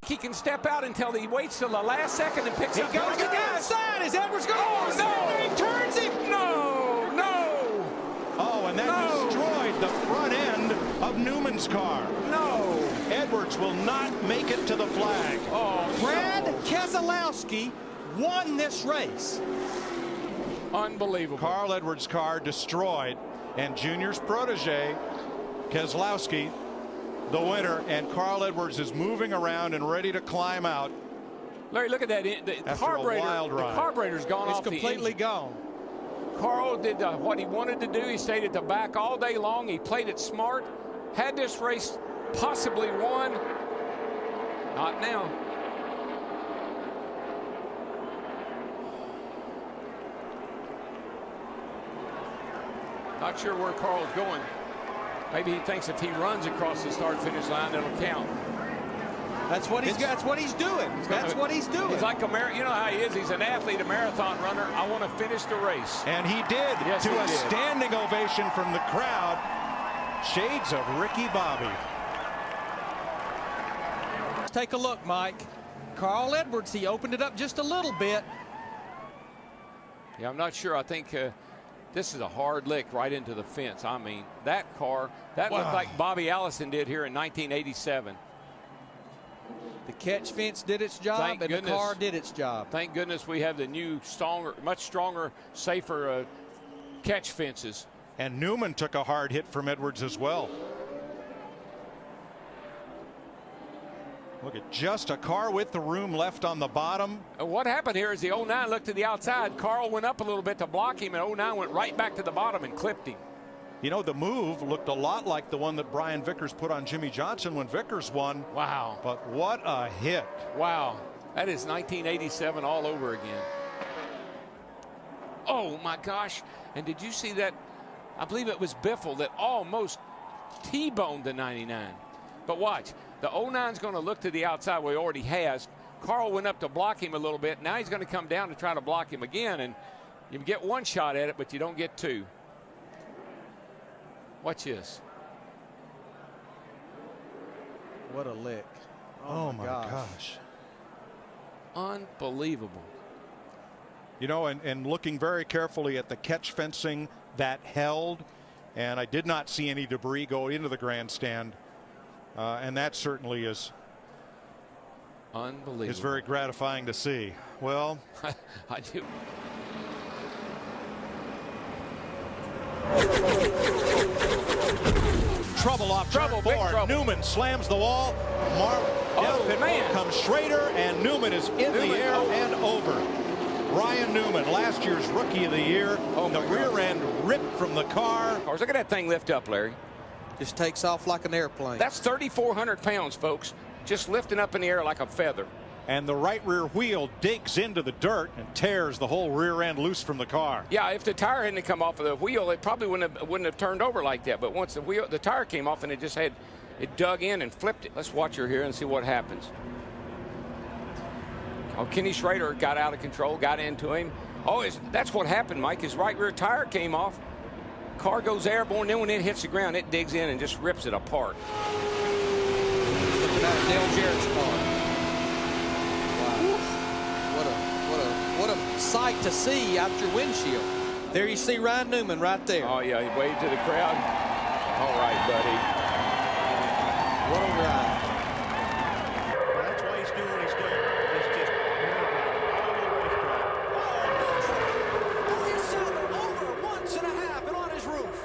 He can step out until he waits till the last second and picks up. He goes to the outside. Is Edwards going? Oh, no! He turns him. No, no. Oh, and that destroyed the front end of Newman's car. No. Edwards will not make it to the flag. Oh, Brad no. Keselowski won this race. Unbelievable. Carl Edwards' car destroyed, and Junior's protege, Keselowski, the winner, and Carl Edwards is moving around and ready to climb out. Larry, look at that. The carburetor's gone off. It's completely gone. Carl did what he wanted to do. He stayed at the back all day long. He played it smart. Had this race possibly won. Not now. Not sure where Carl's going. Maybe he thinks if he runs across the start-finish line, it'll count. That's what he's doing. That's what he's doing. He's like a you know how he is. He's an athlete, a marathon runner. I want to finish the race. And he did, yes, to a standing ovation from the crowd. Shades of Ricky Bobby. Let's take a look, Mike. Carl Edwards, he opened it up just a little bit. Yeah, I'm not sure. I think this is a hard lick right into the fence. I mean, that car, that looked like Bobby Allison did here in 1987. The catch fence did its job, and the car did its job. Thank goodness we have the new, much stronger, safer catch fences. And Newman took a hard hit from Edwards as well. Look at just a car with the room left on the bottom. What happened here is the 09 looked to the outside. Carl went up a little bit to block him, and 09 went right back to the bottom and clipped him. You know, the move looked a lot like the one that Brian Vickers put on Jimmy Johnson when Vickers won. Wow. But what a hit. Wow. That is 1987 all over again. Oh, my gosh. And did you see that? I believe it was Biffle that almost T-boned the 99. But watch. The 09's going to look to the outside where he already has. Carl went up to block him a little bit. Now he's going to come down to try to block him again. And you get one shot at it, but you don't get two. Watch this. What a lick. Oh my gosh. Unbelievable. You know, and looking very carefully at the catch fencing that held, and I did not see any debris go into the grandstand. And that certainly is unbelievable. It's very gratifying to see. Well, I do. Trouble off trouble, turn four. Newman slams the wall. Man. Comes Schrader, and Newman is in the air and over. Ryan Newman, last year's Rookie of the Year. The rear end ripped from the car. Look at that thing lift up, Larry. Just takes off like an airplane. That's 3,400 pounds, folks. Just lifting up in the air like a feather. And the right rear wheel digs into the dirt and tears the whole rear end loose from the car. Yeah, if the tire hadn't come off of the wheel, it probably wouldn't have turned over like that. But once the tire came off and it dug in and flipped it. Let's watch her here and see what happens. Oh, Kenny Schrader got out of control, got into him. Oh, that's what happened, Mike. His right rear tire came off. Car goes airborne, then when it hits the ground, it digs in and just rips it apart. Look at that Dale Jarrett's car. Wow. What a sight to see out your windshield. There you see Ryan Newman right there. Oh, yeah, he waved to the crowd. All right, buddy. What a ride. That's why he's doing what he's doing. It's just Elliott Sadler over once and a half and on his roof.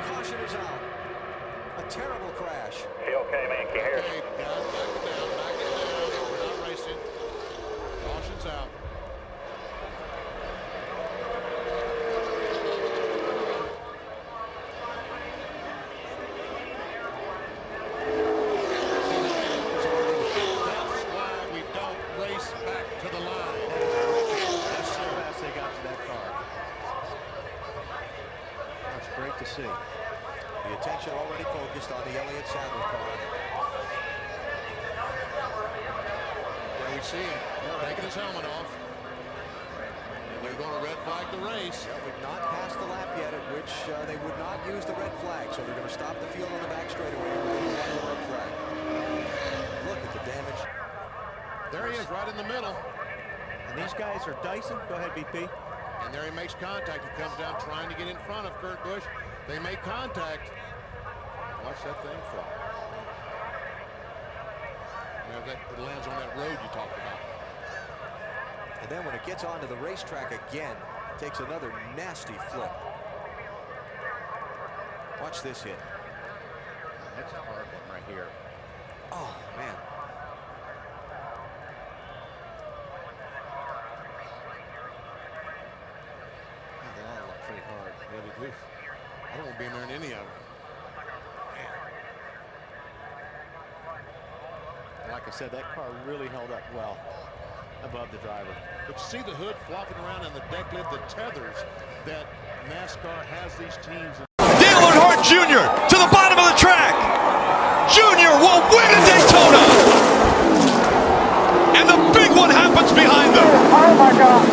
Caution is out. A terrible crash. Hey, okay, man, can you hear us? Hey, guys, back it down. We're not racing. Caution's out. To see. The attention already focused on the Elliott Sadler car. Yeah, we you see him taking his helmet off. And they're going to red flag the race. Yeah, we've not passed the lap yet at which they would not use the red flag, so they're going to stop the field on the back straightaway and the red flag. Look at the damage. There he is, right in the middle. And these guys are Dyson. Go ahead, BP. And there he makes contact. He comes down trying to get in front of Kurt Busch. They make contact. Watch that thing fall. It lands on that road you talked about. And then when it gets onto the racetrack again, it takes another nasty flip. Watch this hit. That's a hard one right here. Oh, man. They all look pretty hard. Yeah, they do. I don't want to be in there in any of them. Like I said, that car really held up well above the driver. But you see the hood flopping around and the deck lid, the tethers that NASCAR has these teams. Dale Earnhardt Jr. to the bottom of the track. Jr. will win at Daytona. And the big one happens behind them. Oh my God.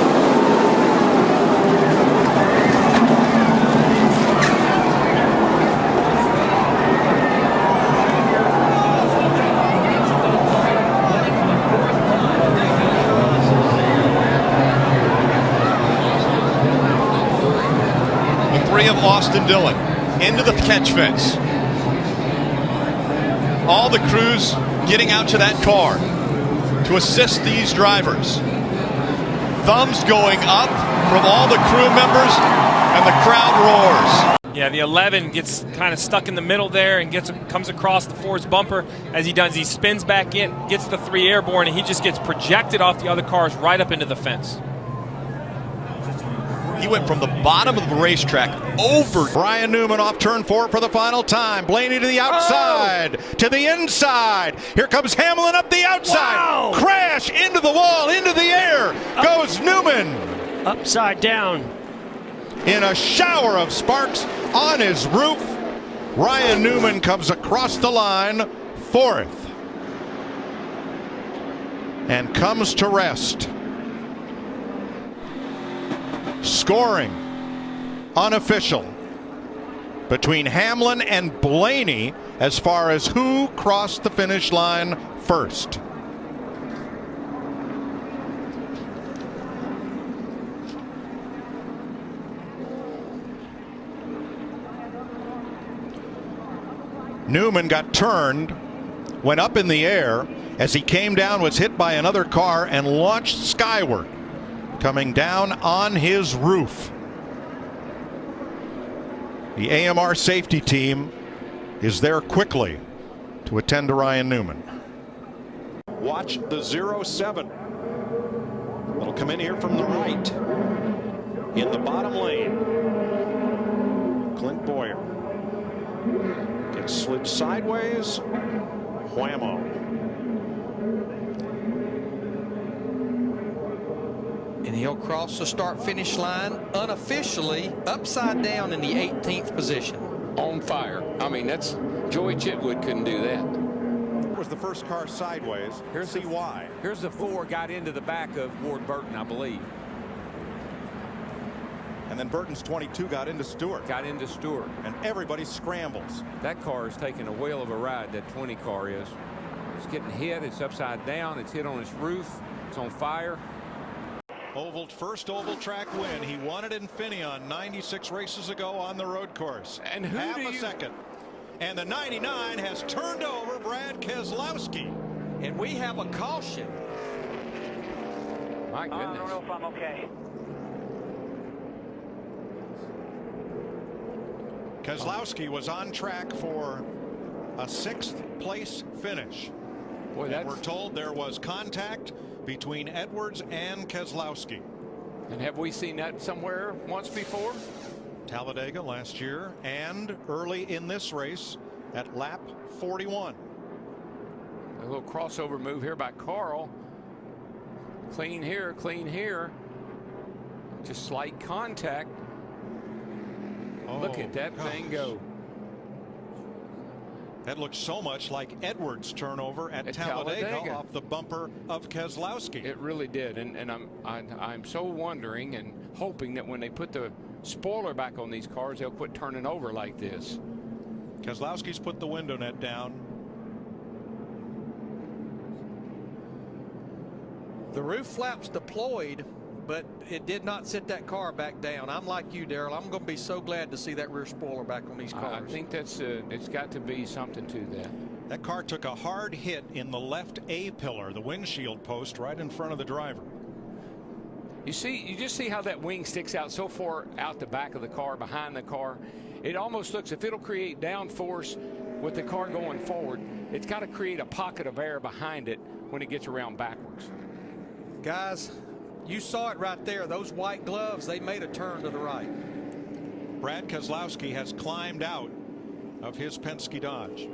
Of Austin Dillon into the catch fence. All the crews getting out to that car to assist these drivers. Thumbs going up from all the crew members, and the crowd roars. Yeah, the 11 gets kind of stuck in the middle there and comes across the Ford's bumper. As he does, he spins back in, gets the 3 airborne, and he just gets projected off the other cars right up into the fence. He went from the bottom of the racetrack over. Brian Newman off turn 4 for the final time. Blaney to the outside, to the inside. Here comes Hamlin up the outside. Wow. Crash into the wall, into the air goes Newman. Upside down. In a shower of sparks on his roof, Ryan Newman comes across the line 4th and comes to rest. Scoring unofficial between Hamlin and Blaney as far as who crossed the finish line first. Newman got turned, went up in the air. As he came down, was hit by another car and launched skyward, coming down on his roof. The AMR safety team is there quickly to attend to Ryan Newman. Watch the 07. It'll come in here from the right in the bottom lane. Clint Bowyer gets slid sideways. Whammo. And he'll cross the start-finish line unofficially upside down in the 18th position. On fire. I mean, that's Joey Chitwood couldn't do that. Was the first car sideways. Here's See why. Here's the 4 got into the back of Ward Burton, I believe. And then Burton's 22 got into Stewart. Got into Stewart. And everybody scrambles. That car is taking a whale of a ride, that 20 car is. It's getting hit. It's upside down. It's hit on its roof. It's on fire. First oval track win. He won it in Finion 96 races ago on the road course. And who Half do a you... second. And the 99 has turned over Brad Keselowski. And we have a caution. My goodness. I don't know if I'm okay. Keselowski was on track for a 6th place finish. Boy, and we're told there was contact between Edwards and Keselowski. And have we seen that somewhere once before? Talladega last year and early in this race at lap 41. A little crossover move here by Carl. Clean here, clean here. Just slight contact. Look at that thing go. That looks so much like Edwards' turnover at Talladega off the bumper of Keselowski. It really did, and I'm so wondering and hoping that when they put the spoiler back on these cars, they'll quit turning over like this. Keselowski's put the window net down. The roof flaps deployed, but it did not sit that car back down. I'm like you, Darrell. I'm going to be so glad to see that rear spoiler back on these cars. I think that's it's got to be something to that. That car took a hard hit in the left A pillar, the windshield post right in front of the driver. You just see how that wing sticks out so far out the back of the car, behind the car. It almost looks, if it'll create downforce with the car going forward, it's got to create a pocket of air behind it when it gets around backwards. Guys, you saw it right there. Those white gloves, they made a turn to the right. Brad Keselowski has climbed out of his Penske Dodge.